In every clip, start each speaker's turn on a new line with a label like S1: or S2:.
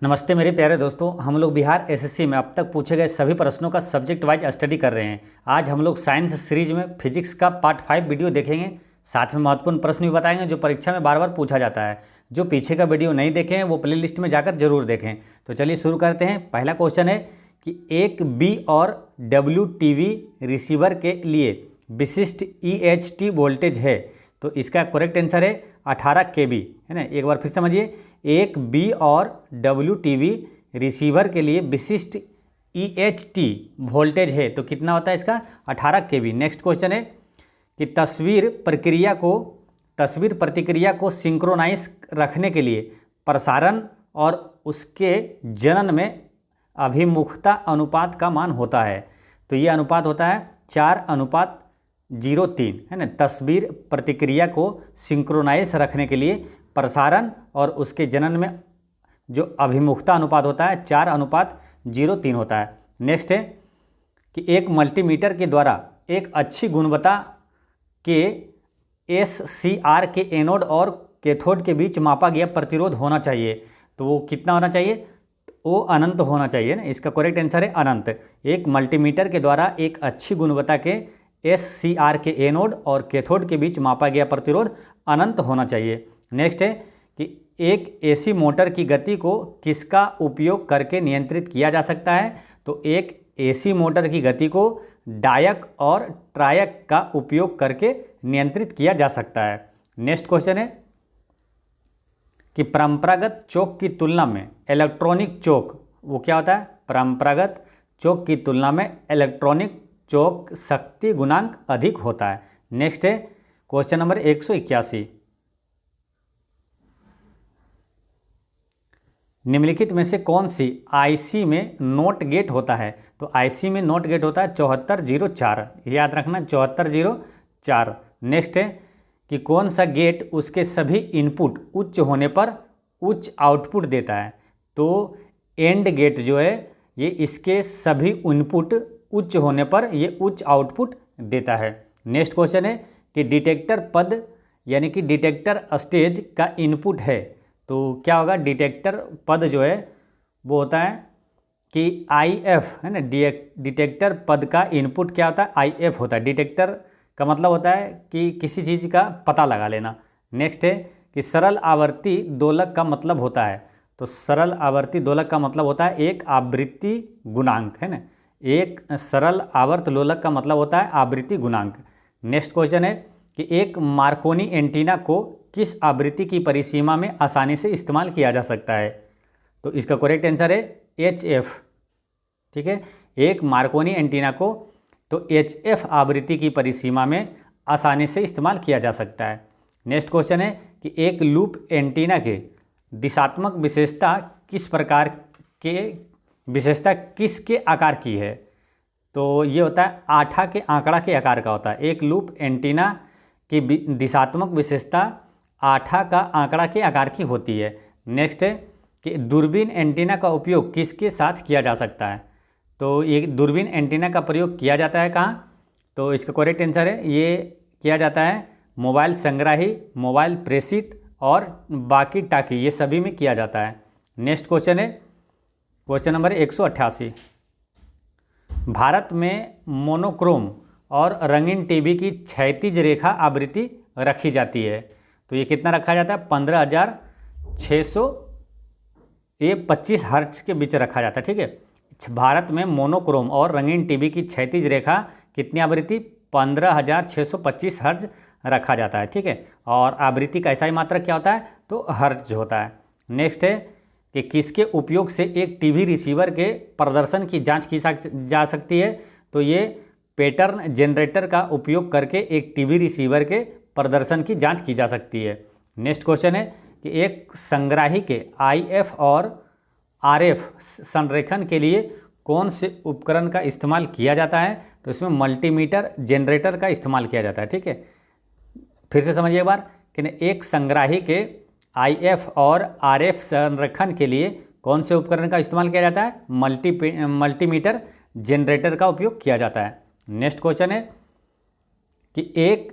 S1: नमस्ते मेरे प्यारे दोस्तों। हम लोग बिहार एसएससी में अब तक पूछे गए सभी प्रश्नों का सब्जेक्ट वाइज स्टडी कर रहे हैं। आज हम लोग साइंस सीरीज में फिजिक्स का पार्ट 5 वीडियो देखेंगे। साथ में महत्वपूर्ण प्रश्न भी बताएंगे जो परीक्षा में बार बार पूछा जाता है। जो पीछे का वीडियो नहीं देखे हैं वो प्लेलिस्ट में जाकर जरूर देखें। तो चलिए शुरू करते हैं। पहला क्वेश्चन है कि एक बी और डब्ल्यू टीवी रिसीवर के लिए विशिष्ट EHT वोल्टेज है, तो इसका करेक्ट आंसर है 18 kV, है ना। एक बार फिर समझिए, एक बी और WTV रिसीवर के लिए विशिष्ट EHT वोल्टेज है, तो कितना होता है इसका 18 kV। नेक्स्ट क्वेश्चन है कि तस्वीर प्रतिक्रिया को सिंक्रोनाइज रखने के लिए प्रसारण और उसके जनन में अभिमुखता अनुपात का मान होता है, तो ये अनुपात होता है 4:03, है ना। तस्वीर प्रतिक्रिया को सिंक्रोनाइज रखने के लिए प्रसारण और उसके जनन में जो अभिमुखता अनुपात होता है 4:03 होता है। नेक्स्ट है कि एक मल्टीमीटर के द्वारा एक अच्छी गुणवत्ता के SCR के एनोड और कैथोड के बीच मापा गया प्रतिरोध होना चाहिए, तो वो कितना होना चाहिए, वो अनंत होना चाहिए ना। इसका करेक्ट आंसर है अनंत। एक मल्टीमीटर के द्वारा एक अच्छी गुणवत्ता के SCR के एनोड और कैथोड के बीच मापा गया प्रतिरोध अनंत होना चाहिए। नेक्स्ट है कि एक AC मोटर की गति को किसका उपयोग करके नियंत्रित किया जा सकता है, तो एक AC मोटर की गति को डायक और ट्रायक का उपयोग करके नियंत्रित किया जा सकता है। नेक्स्ट क्वेश्चन है कि परंपरागत चौक की तुलना में इलेक्ट्रॉनिक चौक वो क्या होता है, परंपरागत चौक की तुलना में इलेक्ट्रॉनिक चौक शक्ति गुणांक अधिक होता है। नेक्स्ट है क्वेश्चन नंबर 181, निम्नलिखित में से कौन सी IC में नोट गेट होता है, तो IC में नोट गेट होता है 7404, याद रखना 7404। नेक्स्ट है कि कौन सा गेट उसके सभी इनपुट उच्च होने पर उच्च आउटपुट देता है, तो एंड गेट जो है ये इसके सभी इनपुट उच्च होने पर ये उच्च आउटपुट देता है। नेक्स्ट क्वेश्चन है कि डिटेक्टर पद यानी कि डिटेक्टर स्टेज का इनपुट है, तो क्या होगा, डिटेक्टर पद जो है वो होता है कि IF, है ना। डिटेक्टर पद का इनपुट क्या होता है, IF होता है। डिटेक्टर का मतलब होता है कि किसी चीज़ का पता लगा लेना। नेक्स्ट है कि सरल आवर्ती दोलक का मतलब होता है, तो सरल आवर्ती दोलक का मतलब होता है एक आवृत्ति गुणांक, है ना। एक सरल आवर्त लोलक का मतलब होता है आवृत्ति गुणांक। नेक्स्ट क्वेश्चन है कि एक मार्कोनी एंटीना को किस आवृत्ति की परिसीमा में आसानी से इस्तेमाल किया जा सकता है, तो इसका करेक्ट आंसर है HF, ठीक है। एक मार्कोनी एंटीना को तो HF आवृत्ति की परिसीमा में आसानी से इस्तेमाल किया जा सकता है। नेक्स्ट क्वेश्चन है कि एक लूप एंटीना के दिशात्मक विशेषता किसके आकार की है, तो ये होता है आठा के आंकड़ा के आकार का होता है। एक लूप एंटीना की दिशात्मक विशेषता आठा का आंकड़ा के आकार की होती है। नेक्स्ट है कि दूरबीन एंटीना का उपयोग किसके साथ किया जा सकता है, तो ये दूरबीन एंटीना का प्रयोग किया जाता है कहाँ, तो इसका करेक्ट आंसर है ये किया जाता है मोबाइल संग्राही, मोबाइल प्रेषित और बाकी टाकी, ये सभी में किया जाता है। नेक्स्ट क्वेश्चन है क्वेश्चन नंबर 188, भारत में मोनोक्रोम और रंगीन टीवी की क्षैतिज रेखा आवृत्ति रखी जाती है, तो ये कितना रखा जाता है, 15,600, ये 25 हर्ट्ज के बीच रखा जाता है, ठीक है। भारत में मोनोक्रोम और रंगीन टीवी की क्षैतिज रेखा कितनी आवृत्ति, 15,625 हर्ट्ज रखा जाता है, ठीक है। और आवृत्ति का ऐसा ही मात्रक क्या होता है, तो हर्ट्ज होता है। नेक्स्ट है कि किसके उपयोग से एक टीवी रिसीवर के प्रदर्शन की जांच की जा सकती है, तो ये पैटर्न जनरेटर का उपयोग करके एक टीवी रिसीवर के प्रदर्शन की जांच की जा सकती है। नेक्स्ट क्वेश्चन है कि एक संग्राही के IF और RF संरेखण के लिए कौन से उपकरण का इस्तेमाल किया जाता है, तो इसमें मल्टीमीटर जनरेटर का इस्तेमाल किया जाता है, ठीक है। फिर से समझिए एक बार कि एक संग्राही के IF और RF संरेखण के लिए कौन से उपकरण का इस्तेमाल किया जाता है, मल्टीमीटर जनरेटर का उपयोग किया जाता है। नेक्स्ट क्वेश्चन है कि एक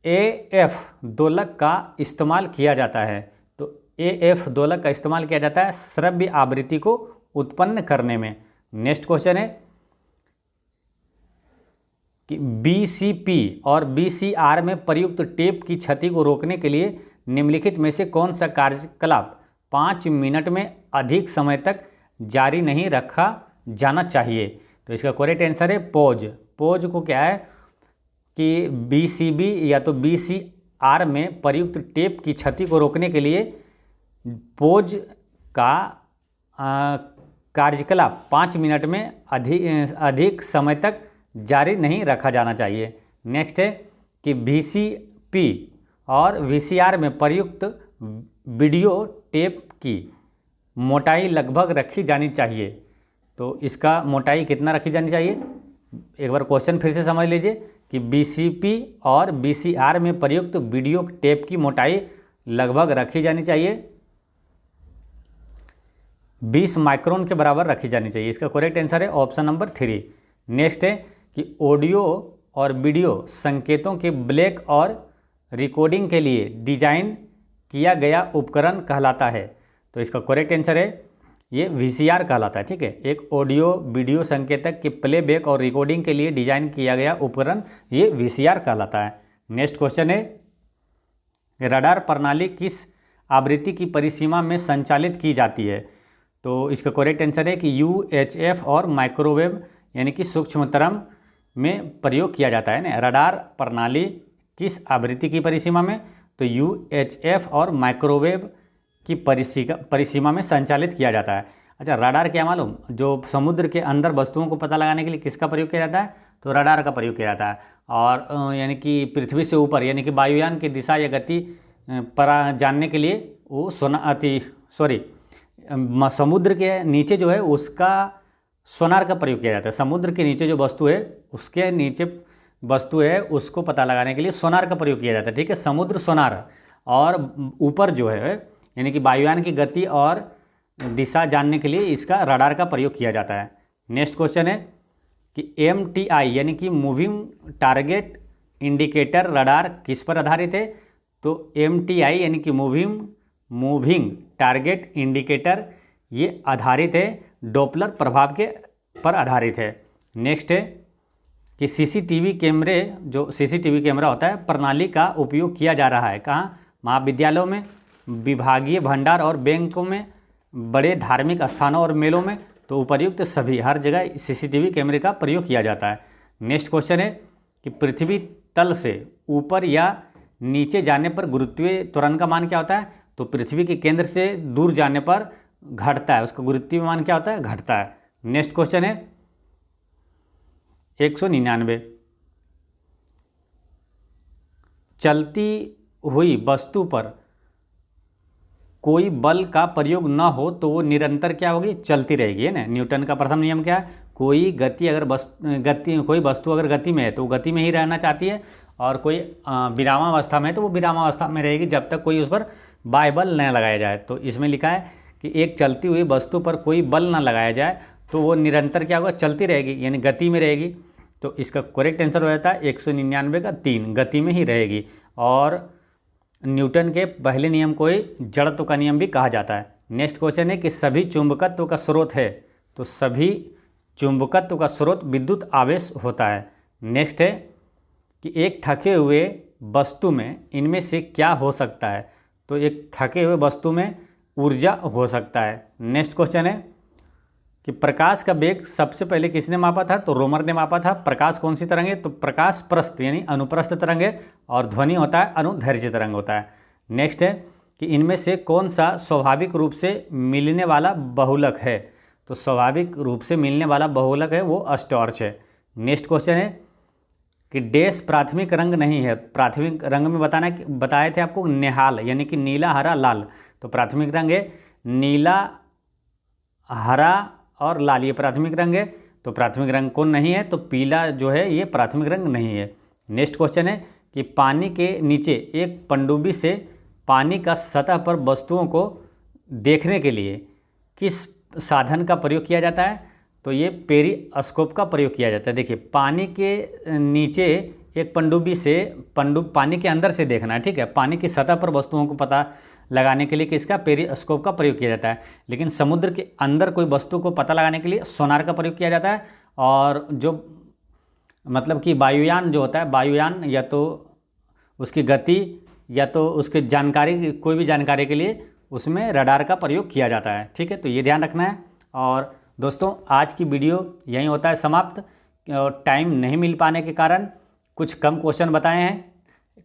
S1: AF दोलक का इस्तेमाल किया जाता है, तो AF दोलक का इस्तेमाल किया जाता है श्रव्य आवृत्ति को उत्पन्न करने में। नेक्स्ट क्वेश्चन है कि BCP और BCR में प्रयुक्त टेप की क्षति को रोकने के लिए निम्नलिखित में से कौन सा कार्यकलाप 5 मिनट में अधिक समय तक जारी नहीं रखा जाना चाहिए? तो इसका करेक्ट आंसर है पॉज। पॉज को क्या है कि BCB या तो BCR में प्रयुक्त टेप की क्षति को रोकने के लिए पॉज का कार्यकलाप 5 मिनट में अधिक समय तक जारी नहीं रखा जाना चाहिए। नेक्स्ट है कि BCP और VCR में प्रयुक्त वीडियो टेप की मोटाई लगभग रखी जानी चाहिए। तो इसका मोटाई कितना रखी जानी चाहिए? एक बार क्वेश्चन फिर से समझ लीजिए कि BCP और BCR में प्रयुक्त वीडियो टेप की मोटाई लगभग रखी जानी चाहिए 20 माइक्रोन के बराबर रखी जानी चाहिए। इसका करेक्ट आंसर है ऑप्शन नंबर 3। नेक्स्ट है कि ऑडियो और वीडियो संकेतों के ब्लैक और रिकॉर्डिंग के लिए डिजाइन किया गया उपकरण कहलाता है। तो इसका करेक्ट आंसर है ये VCR कहलाता है। ठीक है, एक ऑडियो वीडियो संकेतक के प्लेबैक और रिकॉर्डिंग के लिए डिजाइन किया गया उपकरण ये VCR कहलाता है। नेक्स्ट क्वेश्चन है रडार प्रणाली किस आवृत्ति की परिसीमा में संचालित की जाती है? तो इसका करेक्ट आंसर है कि UHF और माइक्रोवेव यानी कि सूक्ष्म तरंग में प्रयोग किया जाता है ना। रडार प्रणाली किस आवृत्ति की परिसीमा में? तो UHF और माइक्रोवेव की परिसीमा में संचालित किया जाता है। अच्छा, रडार क्या मालूम? जो समुद्र के अंदर वस्तुओं को पता लगाने के लिए किसका प्रयोग किया जाता है? तो रडार का प्रयोग किया जाता है। और यानी कि पृथ्वी से ऊपर यानी कि वायुयान की दिशा या गति पर जानने के लिए वो समुद्र के नीचे जो है उसका सोनार का प्रयोग किया जाता है। समुद्र के नीचे जो वस्तु है उसके नीचे वस्तु है उसको पता लगाने के लिए सोनार का प्रयोग किया जाता है। ठीक है, समुद्र सोनार, और ऊपर जो है यानी कि वायुयान की गति और दिशा जानने के लिए इसका रडार का प्रयोग किया जाता है। नेक्स्ट क्वेश्चन है कि MTI यानी कि मूविंग टारगेट इंडिकेटर रडार किस पर आधारित है? तो MTI यानी कि मूविंग टारगेट इंडिकेटर ये आधारित है डॉपलर प्रभाव के पर आधारित है। नेक्स्ट है कि CCTV कैमरे, जो CCTV कैमरा होता है प्रणाली का उपयोग किया जा रहा है कहाँ? महाविद्यालयों में, विभागीय भंडार और बैंकों में, बड़े धार्मिक स्थानों और मेलों में। तो उपर्युक्त सभी हर जगह CCTV कैमरे का प्रयोग किया जाता है। नेक्स्ट क्वेश्चन है कि पृथ्वी तल से ऊपर या नीचे जाने पर गुरुत्वीय त्वरण का मान क्या होता है? तो पृथ्वी के केंद्र से दूर जाने पर घटता है, उसका गुरुत्वीय मान क्या होता है? घटता है। नेक्स्ट क्वेश्चन है 199, चलती हुई वस्तु पर कोई बल का प्रयोग न हो तो वो निरंतर क्या होगी? चलती रहेगी, है ना। न्यूटन का प्रथम नियम क्या है? कोई वस्तु अगर गति में है तो वो गति में ही रहना चाहती है, और कोई विरामावस्था में है तो वो विरामावस्था में रहेगी जब तक कोई उस पर बाह्य बल न लगाया जाए। तो इसमें लिखा है कि एक चलती हुई वस्तु पर कोई बल न लगाया जाए तो वो निरंतर क्या होगा? चलती रहेगी, यानी गति में रहेगी। तो इसका करेक्ट आंसर हो जाता है 199 का 3, गति में ही रहेगी। और न्यूटन के पहले नियम को ही जड़त्व का नियम भी कहा जाता है। नेक्स्ट क्वेश्चन है कि सभी चुंबकत्व का स्रोत है? तो सभी चुंबकत्व का स्रोत विद्युत आवेश होता है। नेक्स्ट है कि एक थके हुए वस्तु में इनमें से क्या हो सकता है? तो एक थके हुए वस्तु में ऊर्जा हो सकता है। नेक्स्ट क्वेश्चन है कि प्रकाश का वेग सबसे पहले किसने मापा था? तो रोमर ने मापा था। प्रकाश कौन सी तरंग है? तो प्रकाश प्रस्थ यानी अनुप्रस्थ तरंग है, और ध्वनि होता है अनुदैर्घ्य तरंग होता है। नेक्स्ट है कि इनमें से कौन सा स्वाभाविक रूप से मिलने वाला बहुलक है? तो स्वाभाविक रूप से मिलने वाला बहुलक है वो अस्टॉर्च है। नेक्स्ट क्वेश्चन है कि डैश प्राथमिक रंग नहीं है। प्राथमिक रंग में बताए थे आपको नेहाल यानी कि नीला, हरा, लाल। तो प्राथमिक रंग है नीला, हरा और लाल, ये प्राथमिक रंग है। तो प्राथमिक रंग कौन नहीं है? तो पीला जो है ये प्राथमिक रंग नहीं है। नेक्स्ट क्वेश्चन है कि पानी के नीचे एक पनडुब्बी से पानी का सतह पर वस्तुओं को देखने के लिए किस साधन का प्रयोग किया जाता है? तो ये पेरिस्कोप का प्रयोग किया जाता है। देखिए, पानी के नीचे एक पनडुब्बी से पानी के अंदर से देखना है, ठीक है। पानी की सतह पर वस्तुओं को पता लगाने के लिए किसका, पेरिस्कोप का प्रयोग किया जाता है। लेकिन समुद्र के अंदर कोई वस्तु को पता लगाने के लिए सोनार का प्रयोग किया जाता है। और जो मतलब कि वायुयान जो होता है, वायुयान या तो उसकी गति या तो उसकी जानकारी, कोई भी जानकारी के लिए उसमें रडार का प्रयोग किया जाता है। ठीक है, तो ये ध्यान रखना है। और दोस्तों आज की वीडियो यहीं होता है समाप्त। टाइम नहीं मिल पाने के कारण कुछ कम क्वेश्चन बताए हैं,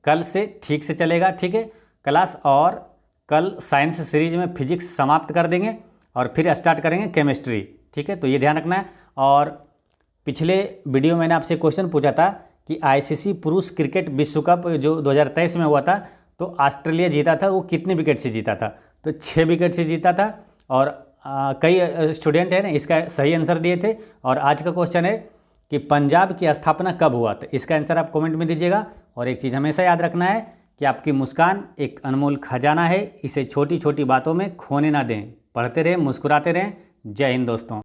S1: कल से ठीक से चलेगा। ठीक है क्लास, और कल साइंस सीरीज में फिजिक्स समाप्त कर देंगे और फिर स्टार्ट करेंगे केमिस्ट्री। ठीक है, तो ये ध्यान रखना है। और पिछले वीडियो मैंने आपसे क्वेश्चन पूछा था कि आईसीसी पुरुष क्रिकेट विश्व कप जो 2023 में हुआ था, तो ऑस्ट्रेलिया जीता था, वो कितने विकेट से जीता था? तो 6 विकेट से जीता था। और कई स्टूडेंट हैं ना इसका सही आंसर दिए थे। और आज का क्वेश्चन है कि पंजाब की स्थापना कब हुआ? तो इसका आंसर आप कमेंट में दीजिएगा। और एक चीज़ हमेशा याद रखना है कि आपकी मुस्कान एक अनमोल खजाना है, इसे छोटी छोटी बातों में खोने ना दें। पढ़ते रहें, मुस्कुराते रहें। जय हिंद दोस्तों।